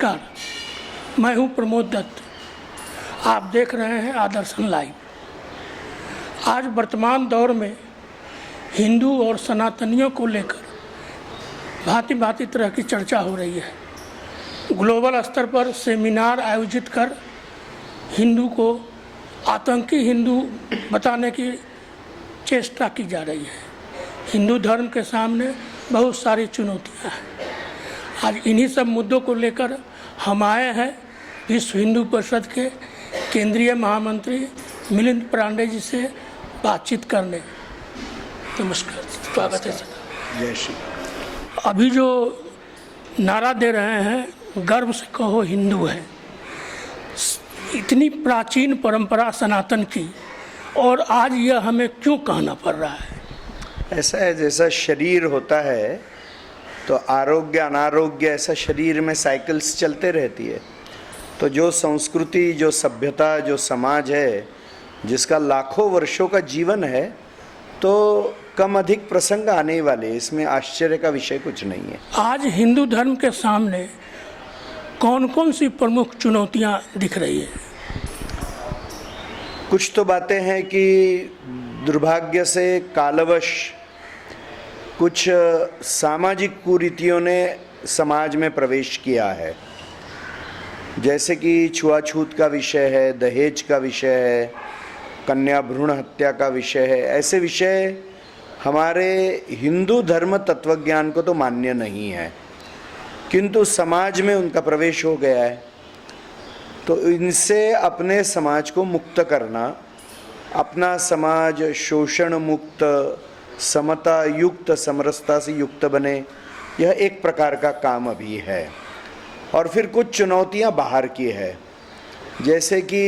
नमस्कार, मैं हूं प्रमोद दत्त। आप देख रहे हैं आदर्शन लाइव। आज वर्तमान दौर में हिंदू और सनातनियों को लेकर भांति भांति तरह की चर्चा हो रही है। ग्लोबल स्तर पर सेमिनार आयोजित कर हिंदू को आतंकी हिंदू बताने की चेष्टा की जा रही है। हिंदू धर्म के सामने बहुत सारी चुनौतियां हैं। आज इन्हीं सब मुद्दों को लेकर हम आए हैं विश्व हिंदू परिषद के केंद्रीय महामंत्री मिलिंद पांडे जी से बातचीत करने। नमस्कार, स्वागत है सर। जय श्री। अभी जो नारा दे रहे हैं, गर्व से कहो हिंदू है, इतनी प्राचीन परंपरा सनातन की, और आज यह हमें क्यों कहना पड़ रहा है? ऐसा है, जैसा शरीर होता है तो आरोग्य अनारोग्य ऐसा शरीर में साइकिल्स चलते रहती है। तो जो संस्कृति, जो सभ्यता, जो समाज है जिसका लाखों वर्षों का जीवन है, तो कम अधिक प्रसंग आने वाले, इसमें आश्चर्य का विषय कुछ नहीं है। आज हिंदू धर्म के सामने कौन कौन सी प्रमुख चुनौतियां दिख रही है? कुछ तो बातें हैं कि दुर्भाग्य से कालवश कुछ सामाजिक कुरीतियों ने समाज में प्रवेश किया है, जैसे कि छुआछूत का विषय है, दहेज का विषय है, कन्या भ्रूण हत्या का विषय है। ऐसे विषय हमारे हिंदू धर्म तत्वज्ञान को तो मान्य नहीं है, किंतु समाज में उनका प्रवेश हो गया है। तो इनसे अपने समाज को मुक्त करना, अपना समाज शोषण मुक्त, समता युक्त, समरसता से युक्त बने, यह एक प्रकार का काम अभी है। और फिर कुछ चुनौतियां बाहर की है, जैसे कि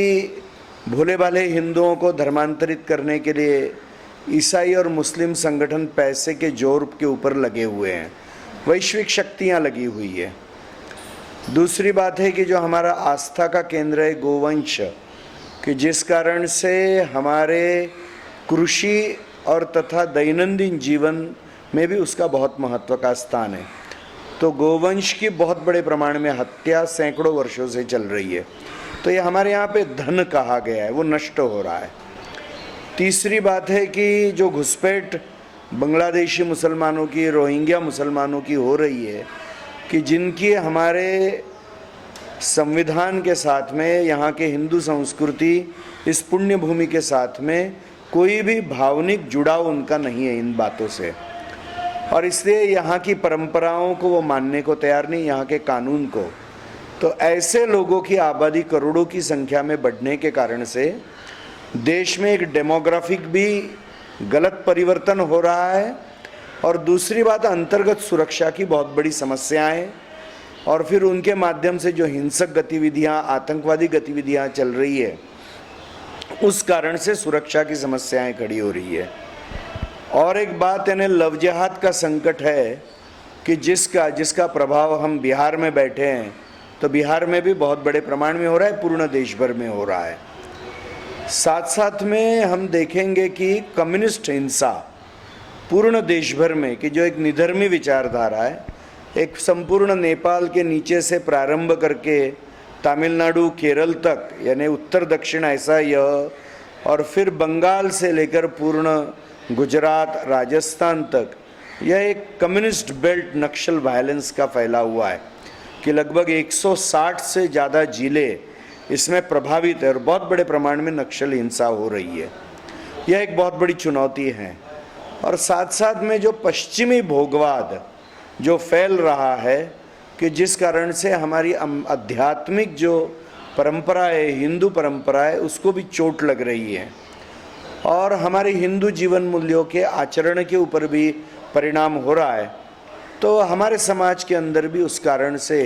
भोले भाले हिंदुओं को धर्मांतरित करने के लिए ईसाई और मुस्लिम संगठन पैसे के जोर के ऊपर लगे हुए हैं, वैश्विक शक्तियां लगी हुई है। दूसरी बात है कि जो हमारा आस्था का केंद्र है गोवंश, कि जिस कारण से हमारे कृषि और तथा दैनंदिन जीवन में भी उसका बहुत महत्व का स्थान है। तो गोवंश की बहुत बड़े प्रमाण में हत्या सैकड़ों वर्षों से चल रही है। तो ये हमारे यहाँ पे धन कहा गया है, वो नष्ट हो रहा है। तीसरी बात है कि जो घुसपैठ बांग्लादेशी मुसलमानों की, रोहिंग्या मुसलमानों की हो रही है, कि जिनकी हमारे संविधान के साथ में, यहाँ के हिंदू संस्कृति, इस पुण्य भूमि के साथ में कोई भी भावनिक जुड़ाव उनका नहीं है इन बातों से, और इसलिए यहाँ की परंपराओं को वो मानने को तैयार नहीं, यहाँ के कानून को। तो ऐसे लोगों की आबादी करोड़ों की संख्या में बढ़ने के कारण से देश में एक डेमोग्राफिक भी गलत परिवर्तन हो रहा है। और दूसरी बात, अंतर्गत सुरक्षा की बहुत बड़ी समस्याएं, और फिर उनके माध्यम से जो हिंसक गतिविधियां, आतंकवादी गतिविधियां चल रही है, उस कारण से सुरक्षा की समस्याएं खड़ी हो रही है। और एक बात यानी लव जिहाद का संकट है, कि जिसका प्रभाव हम बिहार में बैठे हैं, तो बिहार में भी बहुत बड़े प्रमाण में हो रहा है, पूर्ण देश भर में हो रहा है। साथ साथ में हम देखेंगे कि कम्युनिस्ट हिंसा पूर्ण देश भर में, कि जो एक निधर्मी विचारधारा है, एक संपूर्ण नेपाल के नीचे से प्रारंभ करके तमिलनाडु केरल तक, यानी उत्तर दक्षिण ऐसा यह, और फिर बंगाल से लेकर पूर्ण गुजरात राजस्थान तक, यह एक कम्युनिस्ट बेल्ट नक्सल वायलेंस का फैला हुआ है, कि लगभग 160 से ज़्यादा जिले इसमें प्रभावित है, और बहुत बड़े प्रमाण में नक्सल हिंसा हो रही है। यह एक बहुत बड़ी चुनौती है। और साथ साथ में जो पश्चिमी भोगवाद जो फैल रहा है, कि जिस कारण से हमारी आध्यात्मिक जो परंपरा है, हिंदू परंपरा है, उसको भी चोट लग रही है, और हमारे हिंदू जीवन मूल्यों के आचरण के ऊपर भी परिणाम हो रहा है। तो हमारे समाज के अंदर भी उस कारण से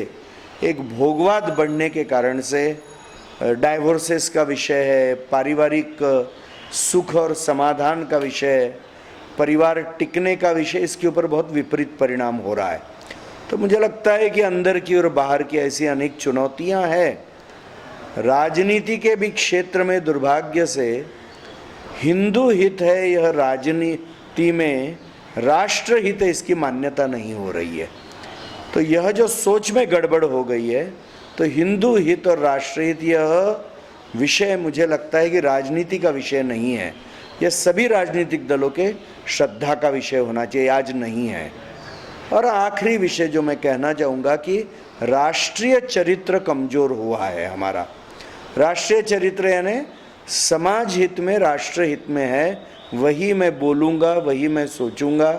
एक भोगवाद बढ़ने के कारण से डाइवोर्सेस का विषय है, पारिवारिक सुख और समाधान का विषय है, परिवार टिकने का विषय, इसके ऊपर बहुत विपरीत परिणाम हो रहा है। तो मुझे लगता है कि अंदर की और बाहर की ऐसी अनेक चुनौतियां हैं। राजनीति के भी क्षेत्र में दुर्भाग्य से हिंदू हित है, यह राजनीति में राष्ट्र हित है, इसकी मान्यता नहीं हो रही है। तो यह जो सोच में गड़बड़ हो गई है, तो हिंदू हित और राष्ट्रहित यह विषय मुझे लगता है कि राजनीति का विषय नहीं है। यह सभी राजनीतिक दलों के श्रद्धा का विषय होना चाहिए, आज नहीं है। और आखिरी विषय जो मैं कहना चाहूँगा कि राष्ट्रीय चरित्र कमज़ोर हुआ है हमारा। राष्ट्रीय चरित्र यानी समाज हित में, राष्ट्र हित में है, वही मैं बोलूँगा, वही मैं सोचूंगा,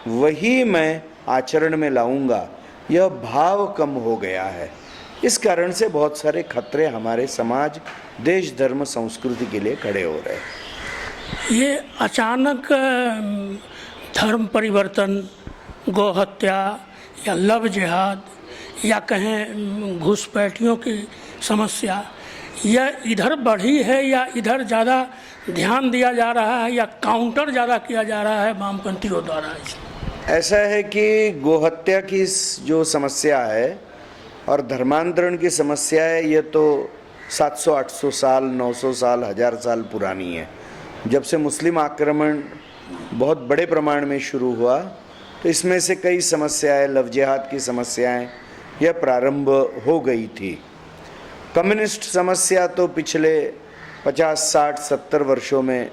वही मैं आचरण में लाऊंगा, यह भाव कम हो गया है। इस कारण से बहुत सारे खतरे हमारे समाज, देश, धर्म, संस्कृति के लिए खड़े हो रहे हैं। ये अचानक धर्म परिवर्तन, गौहत्या या लव जिहाद या कहें घुसपैठियों की समस्या, यह इधर बढ़ी है या इधर ज़्यादा ध्यान दिया जा रहा है या काउंटर ज़्यादा किया जा रहा है वामपंथियों द्वारा? ऐसा है कि गोहत्या की जो समस्या है और धर्मांतरण की समस्या है, ये तो 700-800 साल, 900 साल, 1000 साल पुरानी है। जब से मुस्लिम आक्रमण बहुत बड़े प्रमाण में शुरू हुआ तो इसमें से कई समस्याएं, लव जिहाद की समस्याएं, यह प्रारंभ हो गई थी। कम्युनिस्ट समस्या तो पिछले 50, 60, 70 वर्षों में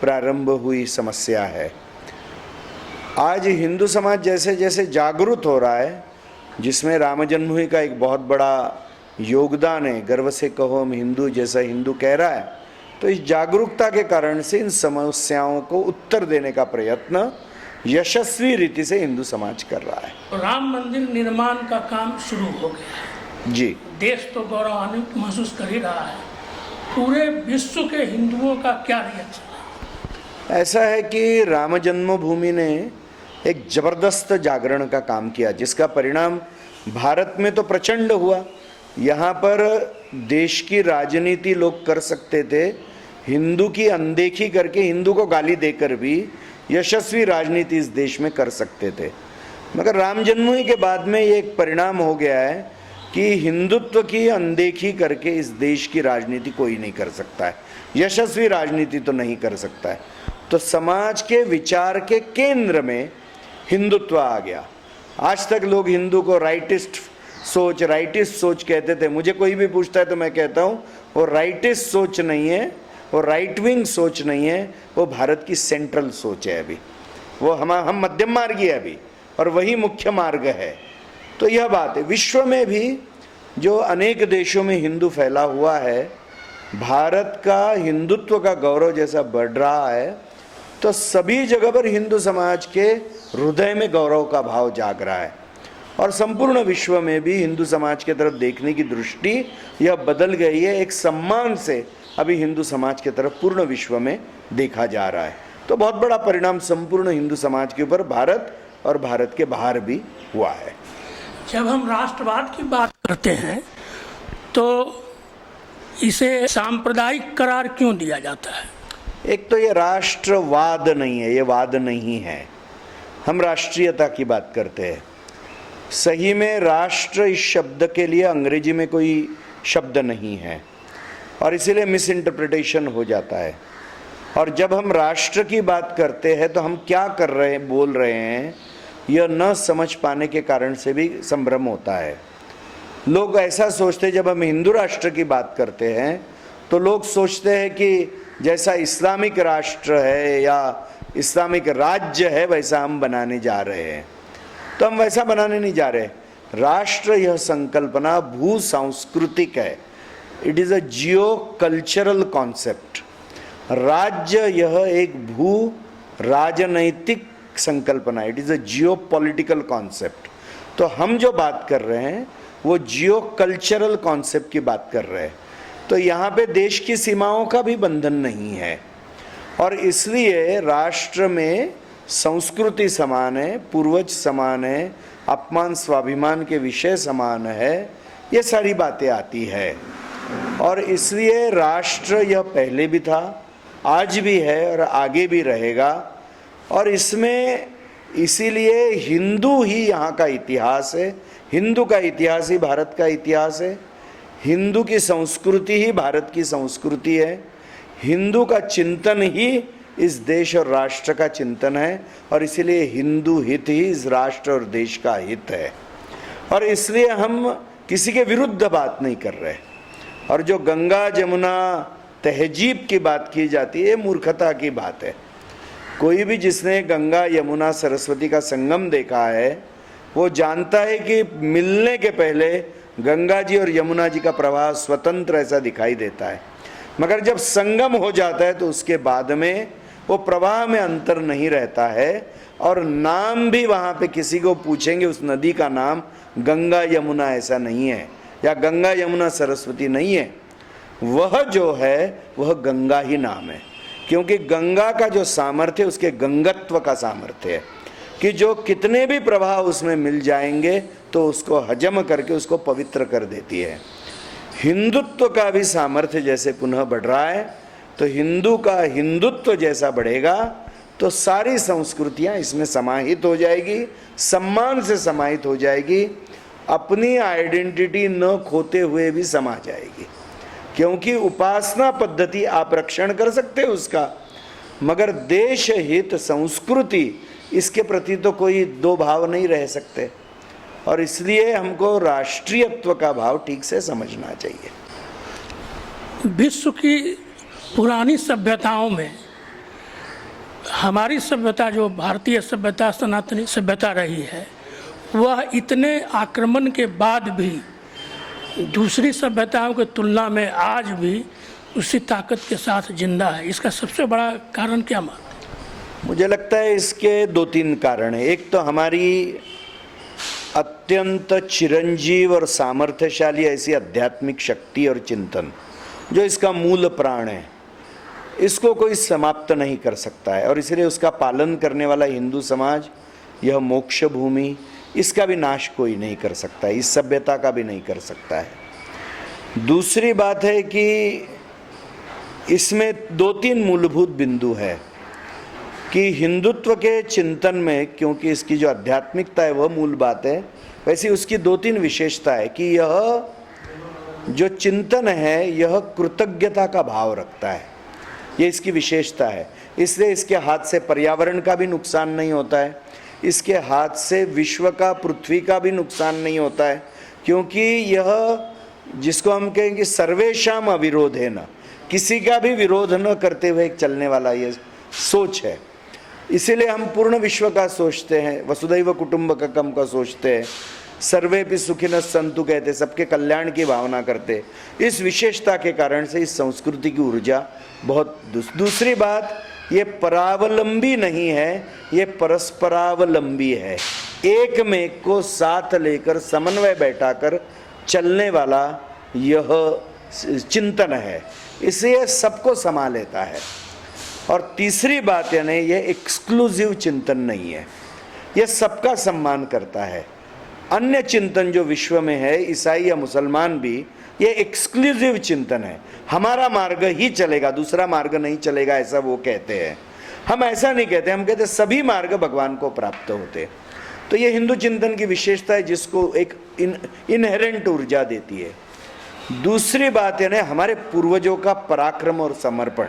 प्रारंभ हुई समस्या है। आज हिंदू समाज जैसे जैसे जागरूक हो रहा है, जिसमें राम जन्मभूमि का एक बहुत बड़ा योगदान है, गर्व से कहो हम हिंदू, जैसा हिंदू कह रहा है, तो इस जागरूकता के कारण से इन समस्याओं को उत्तर देने का प्रयत्न यशस्वी रीति से हिंदू समाज कर रहा है। राम मंदिर निर्माण का काम शुरू हो गया है जी। देश तो गौरवान्वित महसूस कर ही रहा है। पूरे विश्व के हिंदुओं का क्या रिएक्शन है? ऐसा है कि राम जन्मभूमि ने एक जबरदस्त जागरण का काम किया, जिसका परिणाम भारत में तो प्रचंड हुआ। यहाँ पर देश की राजनीति लोग कर सकते थे, हिंदू की अनदेखी करके, हिंदू को गाली देकर भी यशस्वी राजनीति इस देश में कर सकते थे। मगर राम जन्मभूमि के बाद में ये एक परिणाम हो गया है कि हिंदुत्व की अनदेखी करके इस देश की राजनीति कोई नहीं कर सकता है, यशस्वी राजनीति तो नहीं कर सकता है। तो समाज के विचार के केंद्र में हिंदुत्व आ गया। आज तक लोग हिंदू को राइटिस्ट सोच कहते थे। मुझे कोई भी पूछता है तो मैं कहता हूँ वो राइटिस्ट सोच नहीं है, वो राइट विंग सोच नहीं है, वो भारत की सेंट्रल सोच है। अभी वो हम मध्यम मार्गी है अभी, और वही मुख्य मार्ग है। तो यह बात है। विश्व में भी जो अनेक देशों में हिंदू फैला हुआ है, भारत का हिंदुत्व का गौरव जैसा बढ़ रहा है, तो सभी जगह पर हिंदू समाज के हृदय में गौरव का भाव जाग रहा है। और संपूर्ण विश्व में भी हिंदू समाज की तरफ देखने की दृष्टि यह बदल गई है। एक सम्मान से अभी हिंदू समाज की तरफ पूर्ण विश्व में देखा जा रहा है। तो बहुत बड़ा परिणाम संपूर्ण हिंदू समाज के ऊपर भारत और भारत के बाहर भी हुआ है। जब हम राष्ट्रवाद की बात करते हैं तो इसे सांप्रदायिक करार क्यों दिया जाता है? एक तो ये राष्ट्रवाद नहीं है, ये वाद नहीं है। हम राष्ट्रीयता की बात करते हैं। सही में राष्ट्र इस शब्द के लिए अंग्रेजी में कोई शब्द नहीं है और इसीलिए मिस इंटरप्रिटेशन हो जाता है। और जब हम राष्ट्र की बात करते हैं तो हम क्या कर रहे हैं, बोल रहे हैं, यह न समझ पाने के कारण से भी संभ्रम होता है। लोग ऐसा सोचते हैं, जब हम हिंदू राष्ट्र की बात करते हैं तो लोग सोचते हैं कि जैसा इस्लामिक राष्ट्र है या इस्लामिक राज्य है वैसा हम बनाने जा रहे हैं। तो हम वैसा बनाने नहीं जा रहे। राष्ट्र यह संकल्पना भू सांस्कृतिक है। It is a Jio cultural concept. राज्य यह एक भू राजनैतिक संकल्पना, it is a Jio political concept. तो हम जो बात कर रहे हैं वो जियो कल्चरल कॉन्सेप्ट की बात कर रहे हैं। तो यहाँ पे देश की सीमाओं का भी बंधन नहीं है और इसलिए राष्ट्र में संस्कृति समान है, पूर्वज समान है, अपमान स्वाभिमान के विषय समान है, ये सारी बातें आती है। और इसलिए राष्ट्र यह पहले भी था, आज भी है और आगे भी रहेगा। और इसमें इसीलिए हिंदू ही यहाँ का इतिहास है, हिंदू का इतिहास ही भारत का इतिहास है, हिंदू की संस्कृति ही भारत की संस्कृति है, हिंदू का चिंतन ही इस देश और राष्ट्र का चिंतन है और इसीलिए हिंदू हित ही इस राष्ट्र और देश का हित है। और इसलिए हम किसी के विरुद्ध बात नहीं कर रहे। और जो गंगा जमुना तहजीब की बात की जाती है, मूर्खता की बात है। कोई भी जिसने गंगा यमुना सरस्वती का संगम देखा है वो जानता है कि मिलने के पहले गंगा जी और यमुना जी का प्रवाह स्वतंत्र ऐसा दिखाई देता है, मगर जब संगम हो जाता है तो उसके बाद में वो प्रवाह में अंतर नहीं रहता है। और नाम भी वहाँ पे किसी को पूछेंगे उस नदी का नाम गंगा यमुना ऐसा नहीं है, या गंगा यमुना सरस्वती नहीं है, वह जो है वह गंगा ही नाम है। क्योंकि गंगा का जो सामर्थ्य है उसके गंगत्व का सामर्थ्य है कि जो कितने भी प्रवाह उसमें मिल जाएंगे तो उसको हजम करके उसको पवित्र कर देती है। हिंदुत्व का भी सामर्थ्य जैसे पुनः बढ़ रहा है, तो हिंदू का हिंदुत्व जैसा बढ़ेगा तो सारी संस्कृतियां इसमें समाहित हो जाएगी, सम्मान से समाहित हो जाएगी, अपनी आइडेंटिटी न खोते हुए भी समा जाएगी। क्योंकि उपासना पद्धति आप रक्षण कर सकते हो उसका, मगर देश हित संस्कृति इसके प्रति तो कोई दो भाव नहीं रह सकते। और इसलिए हमको राष्ट्रीयत्व का भाव ठीक से समझना चाहिए। विश्व की पुरानी सभ्यताओं में हमारी सभ्यता, जो भारतीय सभ्यता, सनातनी सभ्यता रही है, वह इतने आक्रमण के बाद भी दूसरी सभ्यताओं की तुलना में आज भी उसी ताकत के साथ जिंदा है। इसका सबसे बड़ा कारण क्या मानते हैं? मुझे लगता है इसके दो तीन कारण हैं। एक तो हमारी अत्यंत चिरंजीव और सामर्थ्यशाली ऐसी आध्यात्मिक शक्ति और चिंतन जो इसका मूल प्राण है, इसको कोई समाप्त नहीं कर सकता है। और इसलिए उसका पालन करने वाला हिंदू समाज, यह मोक्ष भूमि, इसका भी नाश कोई नहीं कर सकता है, इस सभ्यता का भी नहीं कर सकता है। दूसरी बात है कि इसमें दो तीन मूलभूत बिंदु है कि हिंदुत्व के चिंतन में, क्योंकि इसकी जो आध्यात्मिकता है वह मूल बात है, वैसे उसकी दो तीन विशेषता है कि यह जो चिंतन है यह कृतज्ञता का भाव रखता है, ये इसकी विशेषता है। इसलिए इसके हाथ से पर्यावरण का भी नुकसान नहीं होता है, इसके हाथ से विश्व का, पृथ्वी का भी नुकसान नहीं होता है, क्योंकि यह जिसको हम कहेंगे सर्वेशाम अविरोधेन, किसी का भी विरोध न करते हुए एक चलने वाला ये सोच है। इसीलिए हम पूर्ण विश्व का सोचते हैं, वसुधैव कुटुंबकम का सोचते हैं, सर्वे भी सुखिनः सन्तु कहते, सबके कल्याण की भावना करते। इस विशेषता के कारण से इस संस्कृति की ऊर्जा बहुत। दूसरी बात, ये परावलंबी नहीं है, ये परस्परावलंबी है, एक में एक को साथ लेकर समन्वय बैठाकर चलने वाला यह चिंतन है, इसलिए सबको समा लेता है। और तीसरी बात यानी ये एक्सक्लूसिव चिंतन नहीं है, यह सबका सम्मान करता है। अन्य चिंतन जो विश्व में है, ईसाई या मुसलमान भी, ये एक्सक्लूसिव चिंतन है, हमारा मार्ग ही चलेगा, दूसरा मार्ग नहीं चलेगा, ऐसा वो कहते हैं। हम ऐसा नहीं कहते, हम कहते सभी मार्ग भगवान को प्राप्त होते। तो ये हिंदू चिंतन की विशेषता है जिसको एक इनहेरेंट ऊर्जा देती है। दूसरी बात है ना, हमारे पूर्वजों का पराक्रम और समर्पण।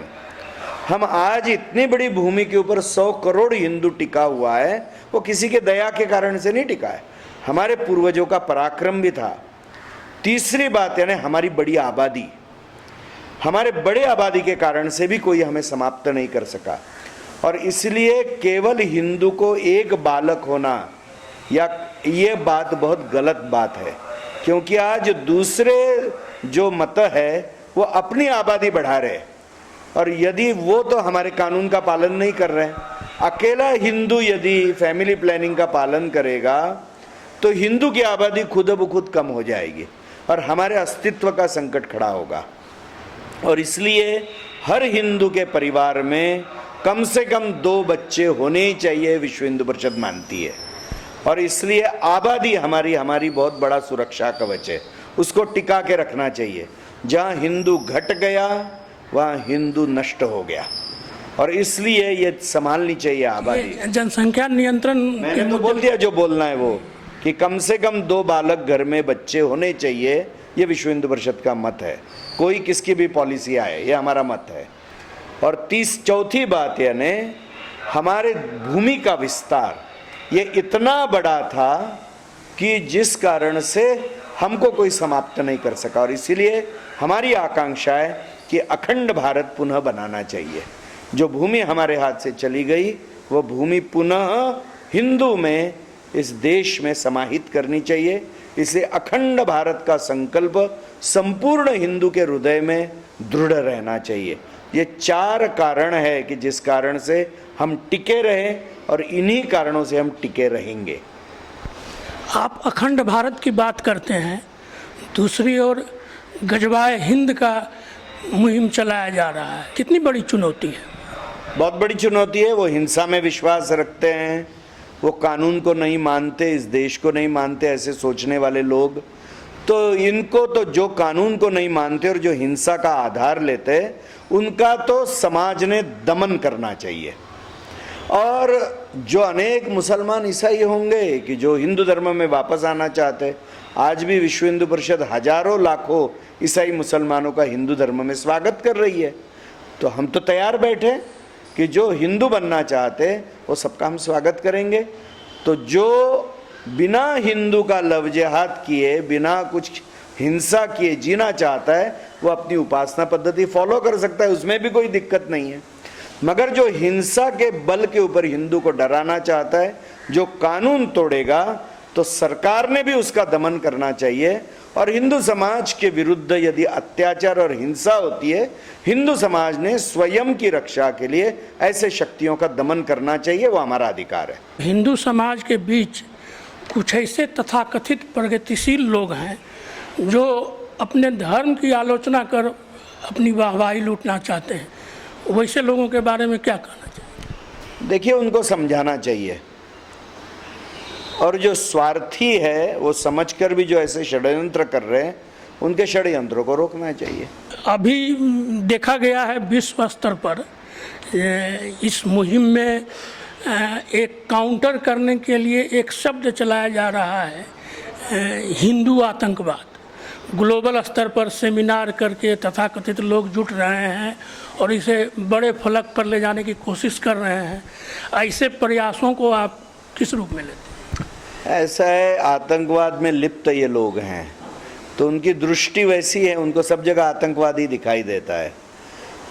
हम आज इतनी बड़ी भूमि के ऊपर 100 करोड़ हिंदू टिका हुआ है, वो किसी के दया के कारण से नहीं टिका है, हमारे पूर्वजों का पराक्रम भी था। तीसरी बात है ना, हमारी बड़ी आबादी, हमारे बड़े आबादी के कारण से भी कोई हमें समाप्त नहीं कर सका। और इसलिए केवल हिंदू को एक बालक होना, या ये बात बहुत गलत बात है, क्योंकि आज दूसरे जो मत है वो अपनी आबादी बढ़ा रहे, और यदि वो तो हमारे कानून का पालन नहीं कर रहे। अकेला हिंदू यदि फैमिली प्लानिंग का पालन करेगा तो हिंदू की आबादी खुद ब खुद कम हो जाएगी और हमारे अस्तित्व का संकट खड़ा होगा। और इसलिए हर हिंदू के परिवार में कम से कम 2 बच्चे होने ही चाहिए, विश्व हिंदू परिषद मानती है। और इसलिए आबादी हमारी बहुत बड़ा सुरक्षा कवच है, उसको टिका के रखना चाहिए। जहाँ हिंदू घट गया वहाँ हिंदू नष्ट हो गया, और इसलिए ये संभालनी चाहिए आबादी। जनसंख्या नियंत्रण मैंने तो बोल दिया जो बोलना है वो, कि कम से कम 2 बालक घर में बच्चे होने चाहिए, ये विश्व हिंदू परिषद का मत है, कोई किसकी भी पॉलिसी आए, ये हमारा मत है। और चौथी बात यानी हमारे भूमि का विस्तार ये इतना बड़ा था कि जिस कारण से हमको कोई समाप्त नहीं कर सका। और इसीलिए हमारी आकांक्षा है कि अखंड भारत पुनः बनाना चाहिए। जो भूमि हमारे हाथ से चली गई वो भूमि पुनः हिंदू में, इस देश में समाहित करनी चाहिए। इसलिए अखंड भारत का संकल्प संपूर्ण हिंदू के हृदय में दृढ़ रहना चाहिए। ये 4 कारण है कि जिस कारण से हम टिके रहें और इन्हीं कारणों से हम टिके रहेंगे। आप अखंड भारत की बात करते हैं, दूसरी ओर गजवाए हिंद का मुहिम चलाया जा रहा है, कितनी बड़ी चुनौती है? बहुत बड़ी चुनौती है। वो हिंसा में विश्वास रखते हैं, वो कानून को नहीं मानते, इस देश को नहीं मानते, ऐसे सोचने वाले लोग। तो इनको तो जो कानून को नहीं मानते और जो हिंसा का आधार लेते, उनका तो समाज ने दमन करना चाहिए। और जो अनेक मुसलमान ईसाई होंगे कि जो हिंदू धर्म में वापस आना चाहते, आज भी विश्व हिंदू परिषद हजारों लाखों ईसाई मुसलमानों का हिंदू धर्म में स्वागत कर रही है। तो हम तो तैयार बैठे कि जो हिंदू बनना चाहते वो सबका हम स्वागत करेंगे। तो जो बिना हिंदू का लव जिहाद किए, बिना कुछ हिंसा किए जीना चाहता है, वो अपनी उपासना पद्धति फॉलो कर सकता है, उसमें भी कोई दिक्कत नहीं है। मगर जो हिंसा के बल के ऊपर हिंदू को डराना चाहता है, जो कानून तोड़ेगा, तो सरकार ने भी उसका दमन करना चाहिए। और हिंदू समाज के विरुद्ध यदि अत्याचार और हिंसा होती है, हिंदू समाज ने स्वयं की रक्षा के लिए ऐसे शक्तियों का दमन करना चाहिए, वो हमारा अधिकार है। हिंदू समाज के बीच कुछ ऐसे तथाकथित प्रगतिशील लोग हैं जो अपने धर्म की आलोचना कर अपनी वाहवाही लूटना चाहते हैं, वैसे लोगों के बारे में क्या कहना चाहिए? देखिए, उनको समझाना चाहिए, और जो स्वार्थी है वो समझकर भी जो ऐसे षड्यंत्र कर रहे हैं, उनके षड्यंत्रों को रोकना चाहिए। अभी देखा गया है विश्व स्तर पर इस मुहिम में एक काउंटर करने के लिए एक शब्द चलाया जा रहा है, हिंदू आतंकवाद। ग्लोबल स्तर पर सेमिनार करके तथाकथित लोग जुट रहे हैं और इसे बड़े फलक पर ले जाने की कोशिश कर रहे हैं। ऐसे प्रयासों को आप किस रूप में लेते हैं? ऐसा है, आतंकवाद में लिप्त ये लोग हैं तो उनकी दृष्टि वैसी है, उनको सब जगह आतंकवादी दिखाई देता है।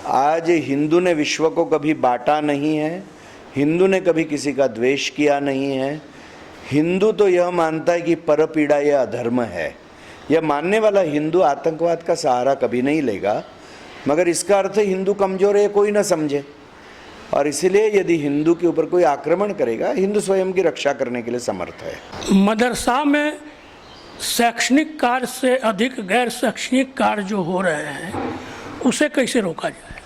आज हिंदू ने विश्व को कभी बांटा नहीं है, हिंदू ने कभी किसी का द्वेष किया नहीं है। हिंदू तो यह मानता है कि परपीड़ा यह अधर्म है। यह मानने वाला हिंदू आतंकवाद का सहारा कभी नहीं लेगा। मगर इसका अर्थ हिंदू कमजोर है कोई ना समझे, और इसीलिए यदि हिंदू के ऊपर कोई आक्रमण करेगा, हिंदू स्वयं की रक्षा करने के लिए समर्थ है। मदरसा में शैक्षणिक कार्य से अधिक गैर शैक्षणिक कार्य जो हो रहे हैं, उसे कैसे रोका जाए?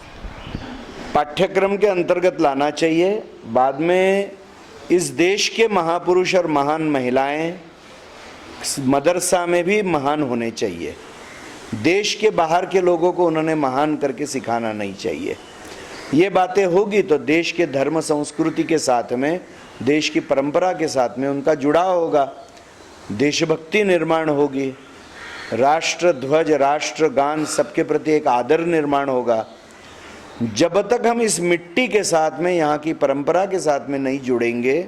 पाठ्यक्रम के अंतर्गत लाना चाहिए। बाद में इस देश के महापुरुष और महान महिलाएं मदरसा में भी महान होने चाहिए। देश के बाहर के लोगों को उन्होंने महान करके सिखाना नहीं चाहिए। ये बातें होगी तो देश के धर्म संस्कृति के साथ में, देश की परंपरा के साथ में उनका जुड़ाव होगा, देशभक्ति निर्माण होगी, राष्ट्र ध्वज, राष्ट्रगान सबके प्रति एक आदर निर्माण होगा। जब तक हम इस मिट्टी के साथ में, यहाँ की परंपरा के साथ में नहीं जुड़ेंगे,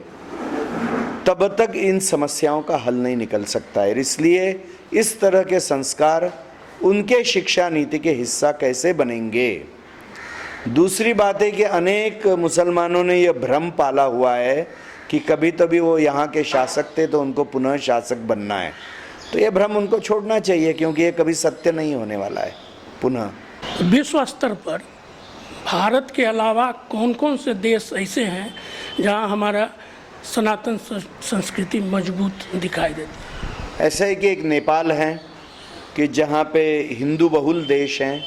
तब तक इन समस्याओं का हल नहीं निकल सकता है। इसलिए इस तरह के संस्कार उनके शिक्षा नीति के हिस्सा कैसे बनेंगे। दूसरी बात है कि अनेक मुसलमानों ने यह भ्रम पाला हुआ है कि कभी तभी वो यहाँ के शासक थे तो उनको पुनः शासक बनना है। तो ये भ्रम उनको छोड़ना चाहिए, क्योंकि ये कभी सत्य नहीं होने वाला है। पुनः विश्व स्तर पर भारत के अलावा कौन कौन से देश ऐसे हैं जहाँ हमारा सनातन संस्कृति मजबूत दिखाई देती है? ऐसा है कि एक नेपाल है कि जहाँ पे हिंदू बहुल देश हैं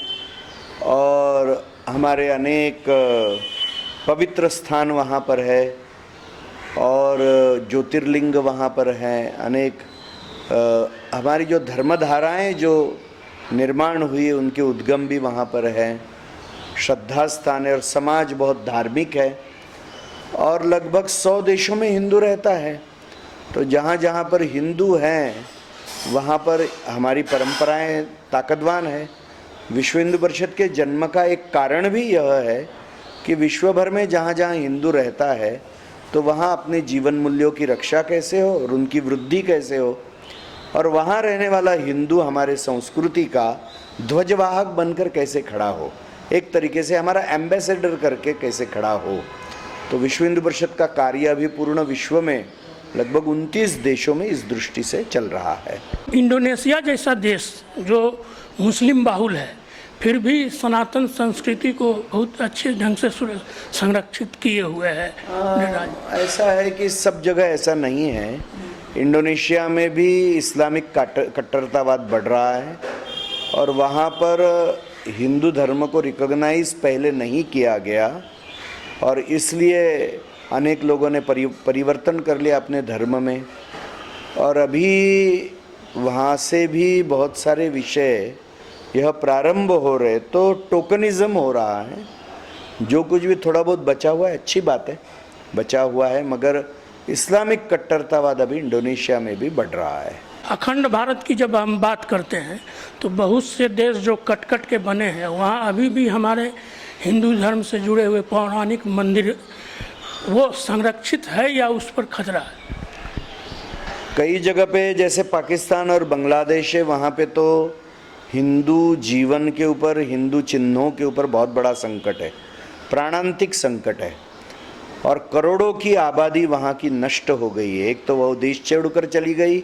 और हमारे अनेक पवित्र स्थान वहाँ पर है और ज्योतिर्लिंग वहाँ पर हैं। अनेक हमारी जो धर्मधाराएं जो निर्माण हुई उनके उद्गम भी वहाँ पर हैं। श्रद्धा स्थान है और समाज बहुत धार्मिक है और लगभग 100 देशों में हिंदू रहता है। तो जहाँ जहाँ पर हिंदू हैं वहाँ पर हमारी परंपराएं ताकतवान है। विश्व हिंदू परिषद के जन्म का एक कारण भी यह है कि विश्व भर में जहाँ जहाँ हिंदू रहता है तो वहाँ अपने जीवन मूल्यों की रक्षा कैसे हो और उनकी वृद्धि कैसे हो, और वहाँ रहने वाला हिंदू हमारे संस्कृति का ध्वजवाहक बनकर कैसे खड़ा हो, एक तरीके से हमारा एम्बेसडर करके कैसे खड़ा हो। तो विश्व हिंदू परिषद का कार्य अभी पूर्ण विश्व में लगभग 29 देशों में इस दृष्टि से चल रहा है। इंडोनेशिया जैसा देश जो मुस्लिम बाहुल है, फिर भी सनातन संस्कृति को बहुत अच्छे ढंग से संरक्षित किए हुए है। ऐसा है कि सब जगह ऐसा नहीं है। इंडोनेशिया में भी इस्लामिक कट्टरतावाद बढ़ रहा है और वहाँ पर हिंदू धर्म को रिकॉग्नाइज पहले नहीं किया गया और इसलिए अनेक लोगों ने परिवर्तन कर लिया अपने धर्म में। और अभी वहाँ से भी बहुत सारे विषय यह प्रारंभ हो रहे, तो टोकनिज्म हो रहा है। जो कुछ भी थोड़ा बहुत बचा हुआ है अच्छी बात है, बचा हुआ है, मगर इस्लामिक कट्टरतावाद अभी इंडोनेशिया में भी बढ़ रहा है। अखंड भारत की जब हम बात करते हैं तो बहुत से देश जो कट कट के बने हैं, वहाँ अभी भी हमारे हिंदू धर्म से जुड़े हुए पौराणिक मंदिर वो संरक्षित है या उस पर खतरा है? कई जगह पे जैसे पाकिस्तान और बांग्लादेश है, वहाँ पे तो हिंदू जीवन के ऊपर, हिंदू चिन्हों के ऊपर बहुत बड़ा संकट है, प्राणांतिक संकट है और करोड़ों की आबादी वहाँ की नष्ट हो गई है। एक तो वो देश छोड़कर चली गई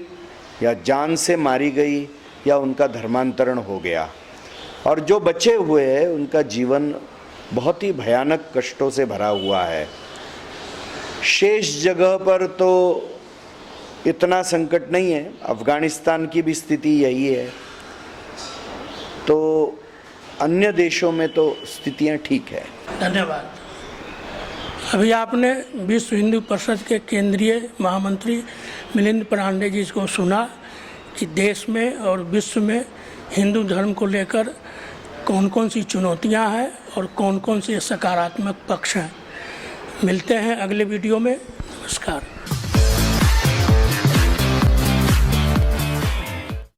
या जान से मारी गई या उनका धर्मांतरण हो गया और जो बचे हुए हैं उनका जीवन बहुत ही भयानक कष्टों से भरा हुआ है। शेष जगह पर तो इतना संकट नहीं है, अफगानिस्तान की भी स्थिति यही है, तो अन्य देशों में तो स्थितियां ठीक है। धन्यवाद। अभी आपने विश्व हिंदू परिषद के केंद्रीय महामंत्री मिलिंद पांडे जी को सुना कि देश में और विश्व में हिंदू धर्म को लेकर कौन कौन सी चुनौतियां हैं और कौन कौन से सकारात्मक पक्ष हैं। मिलते हैं अगले वीडियो में। नमस्कार।